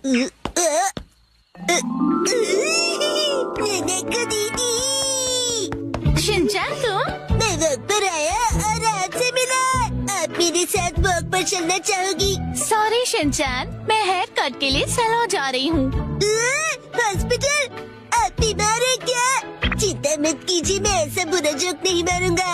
नैको दीदी, शिनचैन तुम? मैं वॉक पर आया और आपसे मिला। आप मेरे साथ वॉक पर चलना चाहोगी? सॉरी शिनचैन, मैं हेयर कट के लिए सैलून जा रही हूँ। हॉस्पिटल? आप बीमार है क्या? चिंता मत कीजिए, मैं ऐसा बुरा जोक नहीं मारूंगा।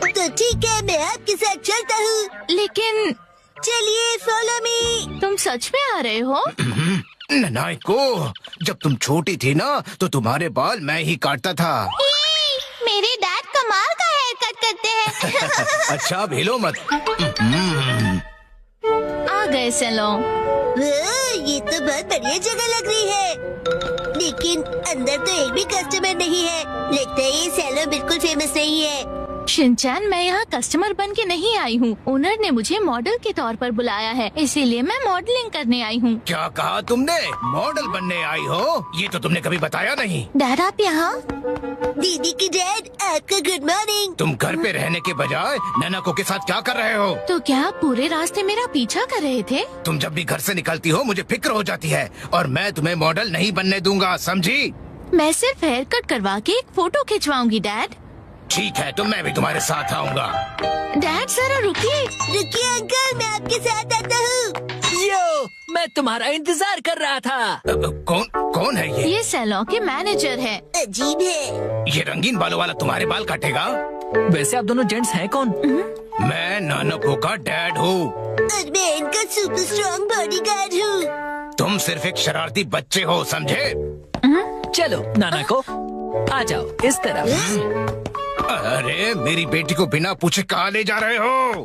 तो ठीक है, मैं आपके साथ चलता हूँ। लेकिन चलिए, फॉलो मी। तुम सच में आ रहे हो? नाइको, जब तुम छोटी थी ना तो तुम्हारे बाल मैं ही काटता था। मेरे डैड कमाल का हेयर कट करते हैं। अच्छा, भेलो मत। आ गए सैलून। ये तो बहुत बढ़िया जगह लग रही है, लेकिन अंदर तो एक भी कस्टमर नहीं है। लगता है ये सैलून बिल्कुल फेमस नहीं है। शिनचैन, मैं यहाँ कस्टमर बन के नहीं आई हूँ। ओनर ने मुझे मॉडल के तौर पर बुलाया है, इसीलिए मैं मॉडलिंग करने आई हूँ। क्या कहा तुमने? मॉडल बनने आई हो? ये तो तुमने कभी बताया नहीं। डैड आप यहाँ? दीदी की डैड, आपका गुड मॉर्निंग। तुम घर पे रहने के बजाय नैनाको के साथ क्या कर रहे हो? तो क्या आप पूरे रास्ते मेरा पीछा कर रहे थे? तुम जब भी घर से निकलती हो मुझे फिक्र हो जाती है, और मैं तुम्हें मॉडल नहीं बनने दूंगा, समझी? मैं सिर्फ हेयर कट करवा के एक फोटो खिंचवाऊंगी डैड। ठीक है, तो मैं भी तुम्हारे साथ आऊंगा। डैड जरा रुकिए। रुकिए अंकल, मैं आपके साथ आता हूँ। यो, मैं तुम्हारा इंतजार कर रहा था। कौन है ये? ये सैलून के मैनेजर है। अजीब है। ये रंगीन बालों वाला तुम्हारे बाल काटेगा? वैसे आप दोनों जेंट्स हैं कौन? मैं नानको का डैड हूँ। और मैं इनका सुपर स्ट्रॉन्ग बॉडीगार्ड हूँ। तुम सिर्फ एक शरारती बच्चे हो, समझे? चलो नाना को आ जाओ इस तरफ। अरे, मेरी बेटी को बिना पूछे कहाँ ले जा रहे हो?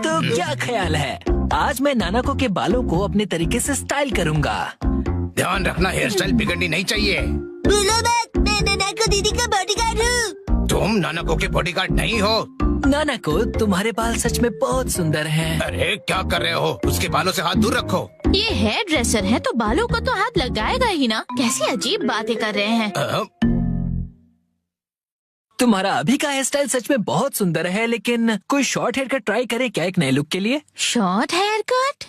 तो क्या ख्याल है, आज मैं नानाको के बालों को अपने तरीके से स्टाइल करूंगा। ध्यान रखना, हेयर स्टाइल बिगड़नी नहीं चाहिए। बोलो मत, मैं नानाको दीदी का बॉडीगार्ड हूँ। तुम नानको के बॉडीगार्ड नहीं हो। नानाको, तुम्हारे बाल सच में बहुत सुंदर हैं। अरे क्या कर रहे हो? उसके बालों से हाथ दूर रखो। ये हेयर ड्रेसर है तो बालों को तो हाथ लगाएगा ही ना। कैसी अजीब बातें कर रहे हैं। तुम्हारा अभी का हेयर स्टाइल सच में बहुत सुंदर है, लेकिन कोई शॉर्ट हेयर कट ट्राई करे क्या एक नए लुक के लिए? Short haircut?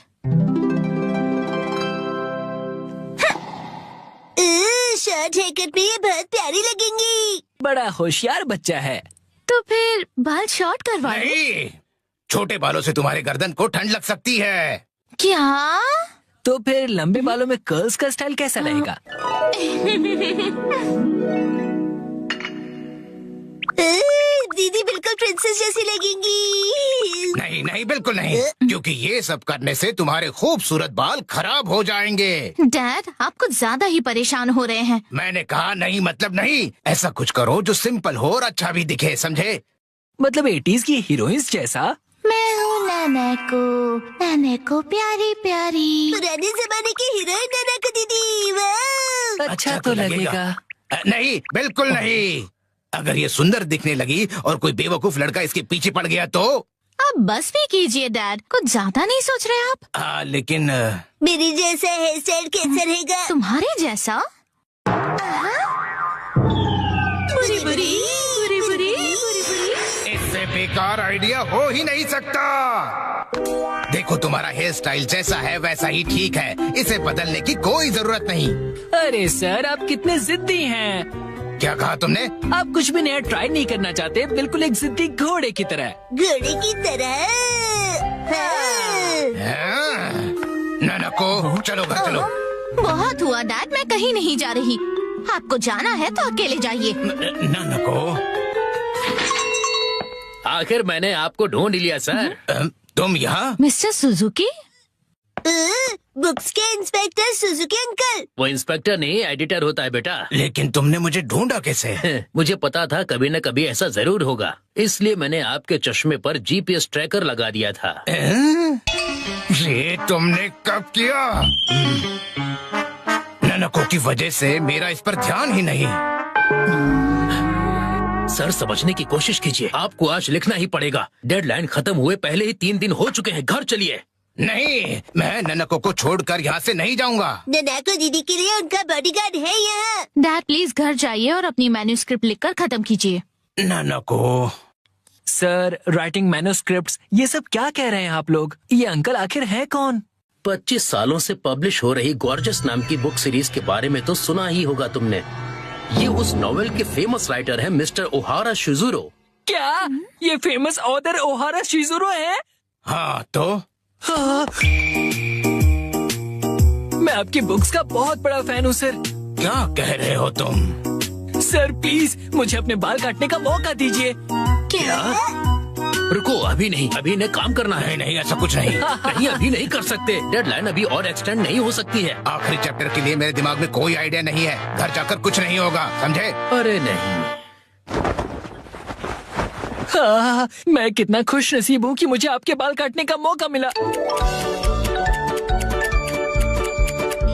Short haircut में ये बहुत प्यारी लगेंगी। बड़ा होशियार बच्चा है। तो फिर बाल शॉर्ट करवा लो। नहीं, छोटे बालों से तुम्हारे गर्दन को ठंड लग सकती है। क्या? तो फिर लंबे बालों में कर्ल्स का स्टाइल कैसा रहेगा? दीदी बिल्कुल प्रिंसेस जैसी लगेंगी। नहीं नहीं, बिल्कुल नहीं, क्योंकि ये सब करने से तुम्हारे खूबसूरत बाल खराब हो जाएंगे। डैड, आप कुछ ज्यादा ही परेशान हो रहे हैं। मैंने कहा नहीं मतलब नहीं। ऐसा कुछ करो जो सिंपल हो और अच्छा भी दिखे, समझे? मतलब 80s की हीरोइंस जैसा। मैं हूँ नानाको प्यारी प्यारी। पुराने जमाने की हीरोइन नानाको दीदी। वाह! अच्छा तो लगेगा। नहीं, बिल्कुल नहीं। अगर ये सुंदर दिखने लगी और कोई बेवकूफ लड़का इसके पीछे पड़ गया तो? अब बस भी कीजिए डैड, कुछ ज्यादा नहीं सोच रहे आप? लेकिन मेरी जैसा हेयर स्टाइल कैसा रहेगा? तुम्हारे जैसा? बुरी बुरी बुरी बुरी। इससे बेकार आइडिया हो ही नहीं सकता। देखो, तुम्हारा हेयर स्टाइल जैसा है वैसा ही ठीक है, इसे बदलने की कोई जरूरत नहीं। अरे सर, आप कितने जिद्दी हैं। क्या कहा तुमने? आप कुछ भी नया ट्राई नहीं करना चाहते, बिल्कुल एक जिद्दी घोड़े की तरह। घोड़े की तरह। नानको, चलो घर चलो। बहुत हुआ डैड, मैं कहीं नहीं जा रही। आपको जाना है तो अकेले जाइए। नानको, आखिर मैंने आपको ढूंढ लिया सर। तुम यहाँ? Mister Suzuki? बुक्स के इंस्पेक्टर सुजुकी अंकल। वो इंस्पेक्टर नहीं, एडिटर होता है बेटा। लेकिन तुमने मुझे ढूंढा कैसे? मुझे पता था कभी न कभी ऐसा जरूर होगा, इसलिए मैंने आपके चश्मे पर जीपीएस ट्रैकर लगा दिया था। ये तुमने कब किया? नानको की वजह से मेरा इस पर ध्यान ही नहीं। सर, समझने की कोशिश कीजिए, आपको आज लिखना ही पड़ेगा। डेडलाइन खत्म हुए पहले ही 3 दिन हो चुके हैं। घर चलिए। नहीं, मैं नानको को छोड़कर यहाँ से नहीं जाऊँगा। नानाको दीदी के लिए उनका बॉडीगार्ड है यहाँ। डैड प्लीज घर जाइए और अपनी मैन्युस्क्रिप्ट लिखकर खत्म कीजिए। नानको, सर, राइटिंग मैन्युस्क्रिप्ट्स, ये सब क्या कह रहे हैं आप लोग? ये अंकल आखिर है कौन? 25 सालों से पब्लिश हो रही गॉर्जस नाम की बुक सीरीज के बारे में तो सुना ही होगा तुमने। ये उस नॉवेल के फेमस राइटर हैं मिस्टर ओहारा शिजुरो। क्या ये फेमस ऑथर ओहारा शिजुरो है? हाँ तो हाँ। मैं आपकी बुक्स का बहुत बड़ा फैन हूँ सर। क्या कह रहे हो तुम? सर प्लीज मुझे अपने बाल काटने का मौका दीजिए। क्या? रुको, अभी नहीं, अभी इन्हें काम करना है। नहीं, ऐसा कुछ नहीं। नहीं, अभी नहीं कर सकते। डेडलाइन अभी और एक्सटेंड नहीं हो सकती है। आखिरी चैप्टर के लिए मेरे दिमाग में कोई आइडिया नहीं है। घर जाकर कुछ नहीं होगा, समझे? अरे नहीं। हाँ, मैं कितना खुश नसीब हूँ कि मुझे आपके बाल काटने का मौका मिला।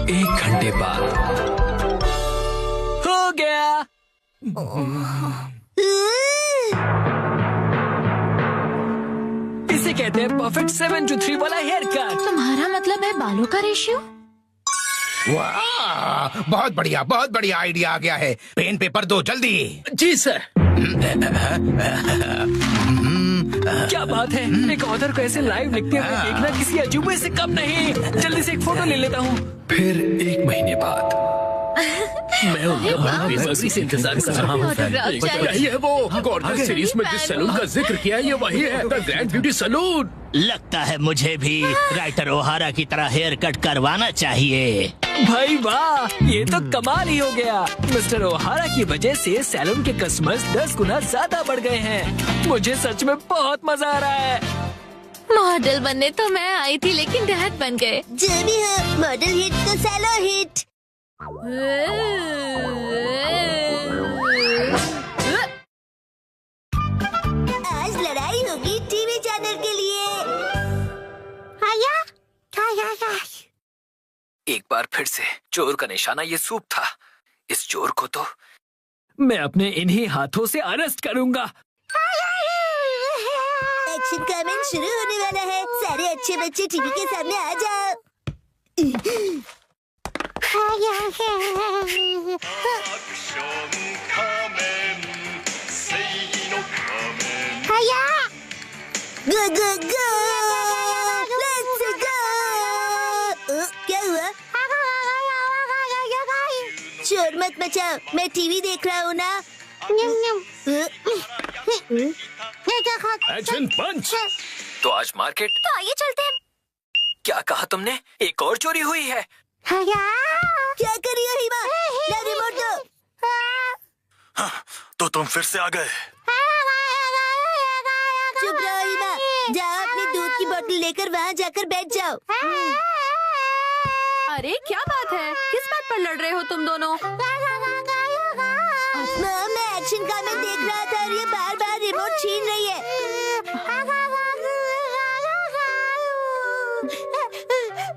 1 घंटे बाद हो गया। इसे कहते हैं परफेक्ट 7 to 3 वाला हेयर कट। तुम्हारा मतलब है बालों का रेशियो? वाह, बहुत बढ़िया आइडिया आ गया है। पेन पेपर दो जल्दी। जी सर। क्या बात है, एक ऑथर को ऐसे लाइव लिखते हुए देखना किसी अजूबे से कम नहीं। जल्दी से एक फोटो ले लेता हूँ। फिर 1 महीने बाद मैं उनका बेसब्री से इंतजार कर रहा हूँ। ऑटोग्राफ चाहिए। ये वो गॉर्जस सीरीज में जिस सैलून का जिक्र किया है, ये वही है, द ग्रैंड ब्यूटी सैलून। लगता है मुझे भी राइटर ओहारा की तरह हेयर कट करवाना चाहिए। भाई वाह, ये तो कमाल ही हो गया। मिस्टर ओहारा की वजह से सैलून के कस्टमर्स 10 गुना ज्यादा बढ़ गए हैं। मुझे सच में बहुत मजा आ रहा है। मॉडल बनने तो मैं आई थी, लेकिन डैड बन गए। जो भी हो, मॉडल हिट तो सैलो हिट। आज लड़ाई होगी टीवी चैनल के लिए। एक बार फिर से चोर का निशाना ये सूप था। इस चोर को तो मैं अपने इन्हीं हाथों से अरेस्ट करूंगा। एक्शन कमेंट शुरू होने वाला है। सारे अच्छे बच्चे टीवी के सामने आ जाओ। गो गो गो, लेट्स गो। क्या हुआ? शोर मत मचाओ, मैं टीवी देख रहा हूँ ना। एक्शन पंच। तो आज मार्केट, तो आइए चलते हैं। क्या कहा तुमने? एक और चोरी हुई है। क्या कर रही हो हिमा? ला रिमोट दो। तो तुम फिर से आ गए। चुप रहो हिमा, जाओ अपनी दूध की बोतल लेकर वहाँ जाकर बैठ जाओ। अरे क्या बात है, किस बात पर लड़ रहे हो तुम दोनों? मैं एक्शन कमेंट देख रहा था और ये बार बार रिमोट छीन रही है।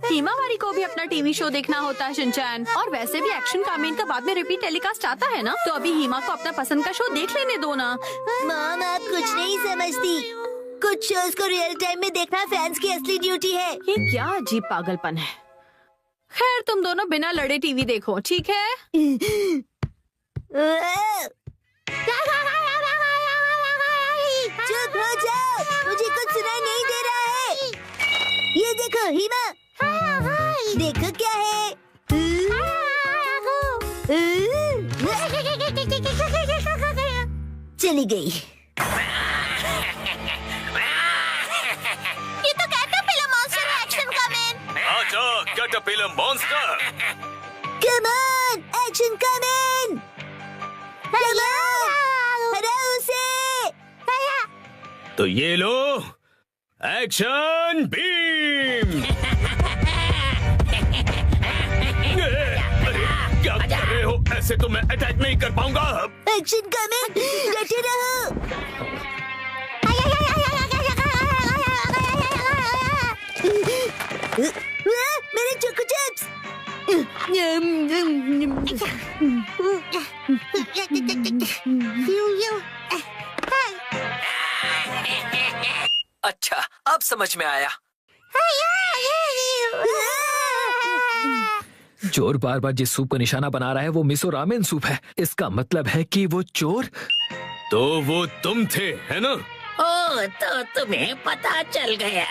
हिमावारी को भी अपना टीवी शो देखना होता है शिनचैन, और वैसे भी एक्शन कमेंट का बाद में रिपीट टेलीकास्ट आता है ना, तो अभी हिमा को अपना पसंद का शो देख लेने दो ना। मॉम, आप कुछ नहीं समझती। कुछ शोज को रियल टाइम में देखना फैंस की असली ड्यूटी है। ये क्या अजीब पागलपन है। खैर, तुम दोनों बिना लड़े टीवी देखो, ठीक है? चुप हो जाओ, मुझे कुछ सुनाई नहीं दे रहा है। ये देखो हिमा, देखो क्या है। चली गई। ये तो कैटरपिलर मॉन्स्टर है। Action comment. आजा caterpillar monster. Come on, action comment. Come on, हराओ उसे। तो ये लो, एक्शन बीम। अरे क्या कर रहे हो? ऐसे तो मैं अटैक नहीं कर पाऊंगा। एक्शन कमेंट, डटे रहो। मेरे चोको चिप्स। अच्छा, अब समझ में आया। चोर बार बार जिस सूप का निशाना बना रहा है वो मिसो रामेन सूप है। इसका मतलब है कि वो चोर तो वो तुम थे, है ना? तो तुम्हें पता चल गया।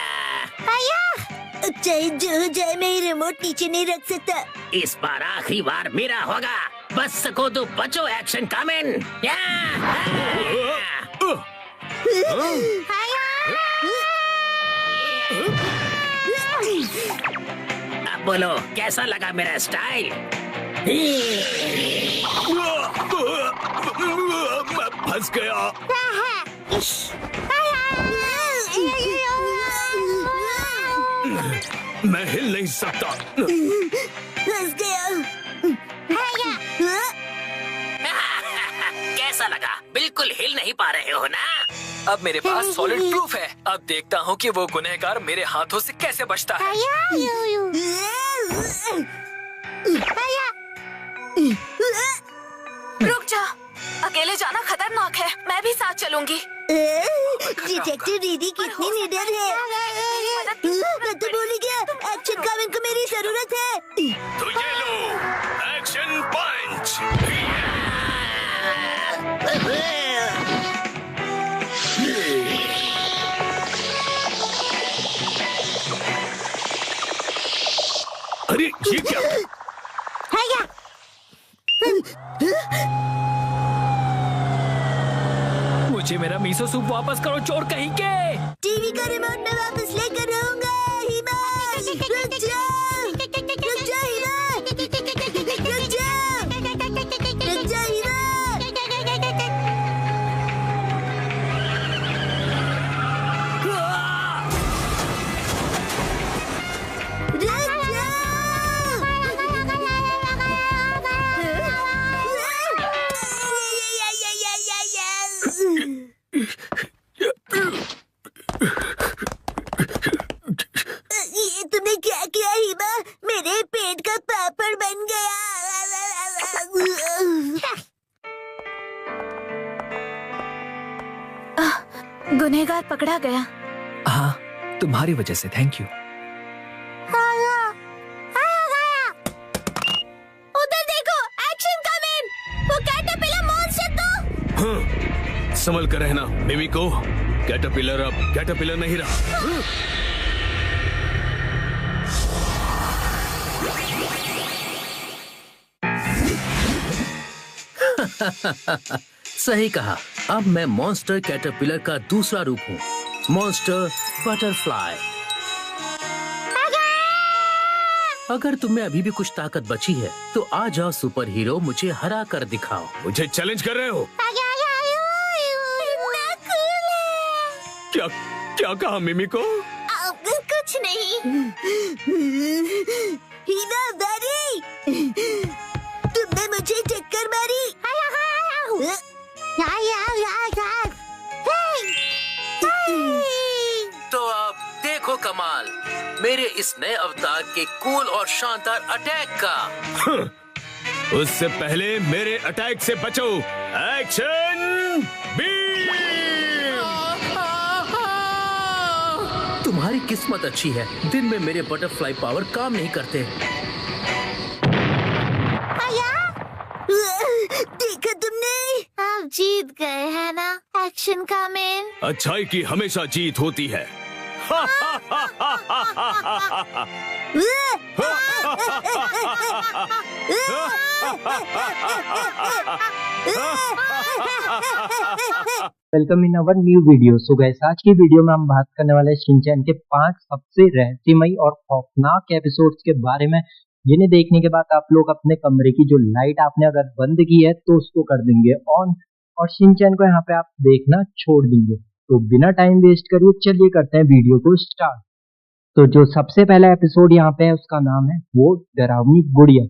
चाहे जो हो जाए, मैं ये रिमोट नीचे नहीं रख सकता। इस बार आखिरी बार मेरा होगा। बच सको तो बचो एक्शन कामेन। अब बोलो कैसा लगा मेरा स्टाइल? मैं फंस गया। मैं हिल नहीं सकता। फंस गया। कैसा लगा? बिल्कुल हिल नहीं पा रहे हो ना? अब मेरे पास सॉलिड प्रूफ है। अब देखता हूँ कि वो गुनहगार मेरे हाथों से कैसे बचता है। रुक जा, अकेले जाना खतरनाक है। मैं भी साथ चलूंगी। डिटेक्टिव दीदी कितनी निडर है। मैं तो भूल गया, एक्शन कामेन को मेरी जरूरत है। तो ये लो एक्शन पंच। अरे ये क्या? मुझे मेरा मीसो सूप वापस करो, चोर कहीं के। टीवी का रिमोट मैं वापस लेकर रहूंगा। हिमा, रुक जाओ, रुक जाओ हिमा, रुक जाओ, रुक जाओ हिमा। ये तुमने क्या किया हिमा? मेरे पेट का पापड़ बन गया। गुनहगार पकड़ा गया। हाँ, तुम्हारी वजह से। Thank you. उधर देखो, एक्शन कामेन। वो कैटरपिलर मॉन्स्टर तो। संभल कर रहना मिमिको। कैटरपिलर अब कैटरपिलर नहीं रहा। सही कहा। अब मैं मॉन्स्टर कैटरपिलर का दूसरा रूप हूँ, मॉन्स्टर बटरफ्लाई। अगर तुम्हें अभी भी कुछ ताकत बची है तो आ जाओ सुपर हीरो, मुझे हरा कर दिखाओ। मुझे चैलेंज कर रहे हो? क्या क्या कहा मिमिको? कुछ नहीं। हिना दादी, तुमने मुझे टक्कर मारी। तो अब देखो कमाल मेरे इस नए अवतार के कूल और शानदार अटैक का। उससे पहले मेरे अटैक से बचो। Action beam! तुम्हारी किस्मत अच्छी है, दिन में मेरे बटरफ्लाई पावर काम नहीं करते। देखा तुमने? आप जीत गए हैं ना एक्शन कामेन। अच्छाई की हमेशा जीत होती है। Welcome in our new video. So guys, आज की वीडियो में हम बात करने वाले हैं शिनचैन के 5 सबसे रहस्यमयी और खौफनाक एपिसोड्स के बारे में, जिन्हें देखने के बाद आप लोग अपने कमरे की जो लाइट आपने अगर बंद की है तो उसको कर देंगे ऑन, और शिनचैन को यहाँ पे आप देखना छोड़ देंगे। तो बिना टाइम वेस्ट करिए चलिए करते हैं वीडियो को स्टार्ट। तो जो सबसे पहला एपिसोड यहाँ पे है उसका नाम है वो डरावनी गुड़िया।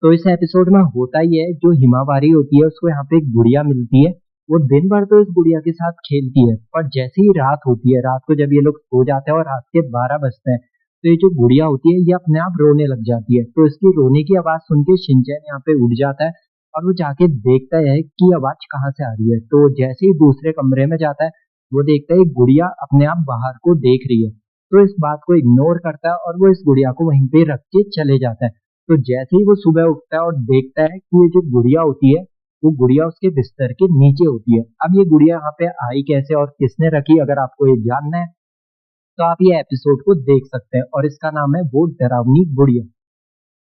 तो इस एपिसोड में होता ही है, जो हिमावारी होती है उसको यहाँ पे एक गुड़िया मिलती है। वो दिन भर तो इस गुड़िया के साथ खेलती है, पर जैसे ही रात होती है, रात को जब ये लोग सो जाते हैं और रात के 12 बजते हैं, तो ये जो गुड़िया होती है ये अपने आप रोने लग जाती है। तो इसकी रोने की आवाज सुन के शिनचैन यहाँ पे उठ जाता है और वो जाके देखता है कि आवाज कहाँ से आ रही है। तो जैसे ही दूसरे कमरे में जाता है, वो देखता है गुड़िया अपने आप बाहर को देख रही है। तो इस बात को इग्नोर करता है और वो इस गुड़िया को वहीं पे रख के चले जाता है। तो जैसे ही वो सुबह उठता है और देखता है कि ये जो गुड़िया होती है वो गुड़िया उसके बिस्तर के नीचे होती है। अब ये गुड़िया यहाँ पे आई कैसे और किसने रखी, अगर आपको ये जानना है तो आप ये एपिसोड को देख सकते हैं और इसका नाम है वो डरावनी गुड़िया।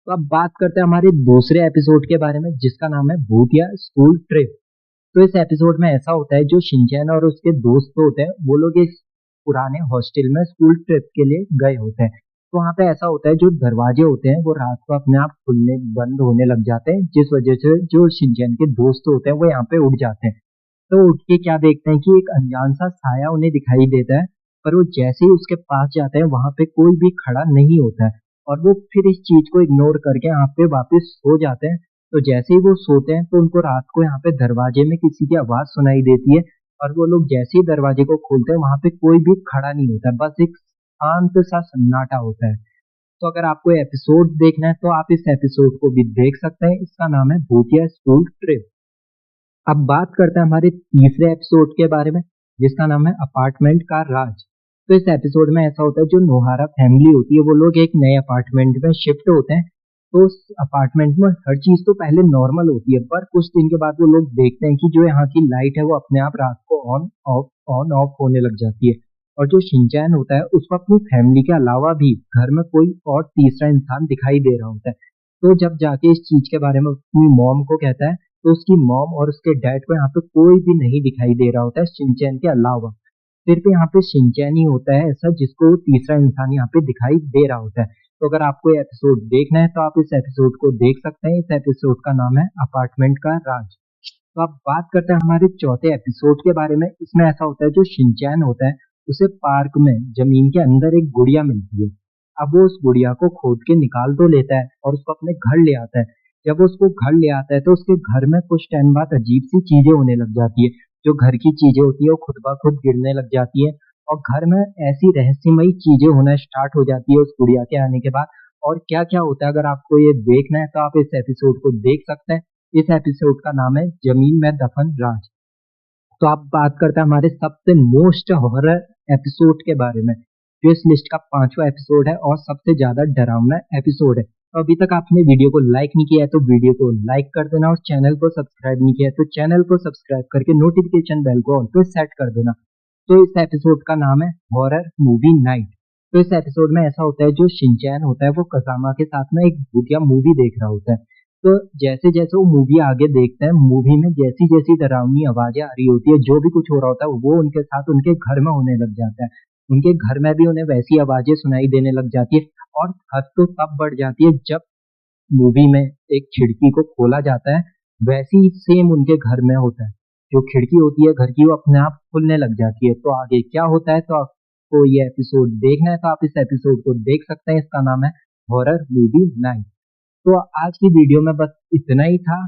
तो अब बात करते हैं हमारे दूसरे एपिसोड के बारे में जिसका नाम है भूतिया स्कूल ट्रिप। तो इस एपिसोड में ऐसा होता है जो शिनचैन और उसके दोस्त होते हैं वो लोग इस पुराने हॉस्टल में स्कूल ट्रिप के लिए गए होते हैं। तो वहाँ पे ऐसा होता है जो दरवाजे होते हैं वो रात को अपने आप खुलने बंद होने लग जाते हैं, जिस वजह से जो शिनचैन के दोस्त होते हैं वो यहाँ पे उठ जाते हैं। तो उठ के क्या देखते हैं कि एक अनजान सा साया उन्हें दिखाई देता है, पर वो जैसे ही उसके पास जाते हैं वहां पे कोई भी खड़ा नहीं होता है और वो फिर इस चीज को इग्नोर करके यहाँ पे वापस सो जाते हैं। तो जैसे ही वो सोते हैं तो उनको रात को यहाँ पे दरवाजे में किसी की आवाज सुनाई देती है और वो लोग जैसे ही दरवाजे को खोलते हैं वहां पे कोई भी खड़ा नहीं होता, बस एक शांत सा सन्नाटा होता है। तो अगर आपको एपिसोड देखना है तो आप इस एपिसोड को भी देख सकते हैं, इसका नाम है भूतिया स्कूल ट्रिप। अब बात करते हैं हमारे तीसरे एपिसोड के बारे में जिसका नाम है अपार्टमेंट का राज। तो इस एपिसोड में ऐसा होता है जो नोहारा फैमिली होती है वो लोग एक नए अपार्टमेंट में शिफ्ट होते हैं। तो उस अपार्टमेंट में हर चीज तो पहले नॉर्मल होती है, पर कुछ दिन के बाद वो लोग देखते हैं कि जो यहाँ की लाइट है वो अपने आप रात को ऑन ऑफ होने लग जाती है और जो शिनचैन होता है उसको अपनी फैमिली के अलावा भी घर में कोई और तीसरा इंसान दिखाई दे रहा होता है। तो जब जाके इस चीज के बारे में अपनी मॉम को कहता है तो उसकी मॉम और उसके डैड को यहाँ पे कोई भी नहीं दिखाई दे रहा होता है शिनचैन के अलावा। सिर्फ यहाँ पे शिनचैन ही होता है ऐसा जिसको तीसरा इंसान यहाँ पे दिखाई दे रहा होता है। तो अगर आपको ये एपिसोड देखना है तो आप इस एपिसोड को देख सकते हैं। इस एपिसोड का नाम है अपार्टमेंट का राज। तो अब बात करते हैं हमारे चौथे एपिसोड के बारे में। इसमें ऐसा होता है जो शिनचैन होता है उसे पार्क में जमीन के अंदर एक गुड़िया मिलती है। अब वो उस गुड़िया को खोद के निकाल तो लेता है और उसको अपने घर ले आता है। जब वो उसको घर ले आता है तो उसके घर में कुछ टाइम बाद अजीब सी चीजें होने लग जाती है। जो घर की चीजें होती है वो खुद ब खुद गिरने लग जाती है और घर में ऐसी रहस्यमयी चीजें होना स्टार्ट हो जाती है उस गुड़िया के आने के बाद। और क्या क्या होता है अगर आपको ये देखना है तो आप इस एपिसोड को देख सकते हैं। इस एपिसोड का नाम है जमीन में दफन राज। तो आप बात करते हैं हमारे सबसे मोस्ट हॉरर एपिसोड के बारे में जो इस लिस्ट का 5वां एपिसोड है और सबसे ज्यादा डरावना एपिसोड है। तो अभी तक आपने वीडियो को लाइक नहीं किया है तो वीडियो को लाइक कर देना और चैनल को सब्सक्राइब नहीं किया है तो चैनल को सब्सक्राइब करके नोटिफिकेशन बेल को ऑल पे सेट कर देना। तो इस एपिसोड का नाम है हॉरर मूवी नाइट। तो इस एपिसोड में ऐसा होता है जो शिनचैन होता है वो कसामा के साथ में एक भूतिया मूवी देख रहा होता है। तो जैसे जैसे वो मूवी आगे देखते हैं मूवी में जैसी जैसी डरावनी आवाजें आ रही होती है जो भी कुछ हो रहा होता है वो उनके साथ उनके घर में होने लग जाता है। उनके घर में भी उन्हें वैसी आवाजें सुनाई देने लग जाती है और हद तो तब बढ़ जाती है जब मूवी में एक खिड़की को खोला जाता है वैसी ही सेम उनके घर में होता है। जो खिड़की होती है घर की वो अपने आप खुलने लग जाती है। तो आगे क्या होता है तो आपको ये एपिसोड देखना है तो आप इस एपिसोड को देख सकते हैं। इसका नाम है हॉरर मूवी नाइट। तो आज की वीडियो में बस इतना ही था।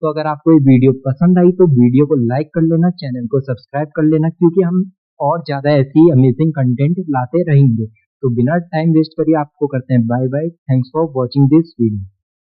तो अगर आपको ये वीडियो पसंद आई तो वीडियो को लाइक कर लेना, चैनल को सब्सक्राइब कर लेना क्योंकि हम और ज्यादा ऐसी अमेजिंग कंटेंट लाते रहेंगे। तो बिना टाइम वेस्ट करिए आपको करते हैं bye bye. Thanks for watching this video.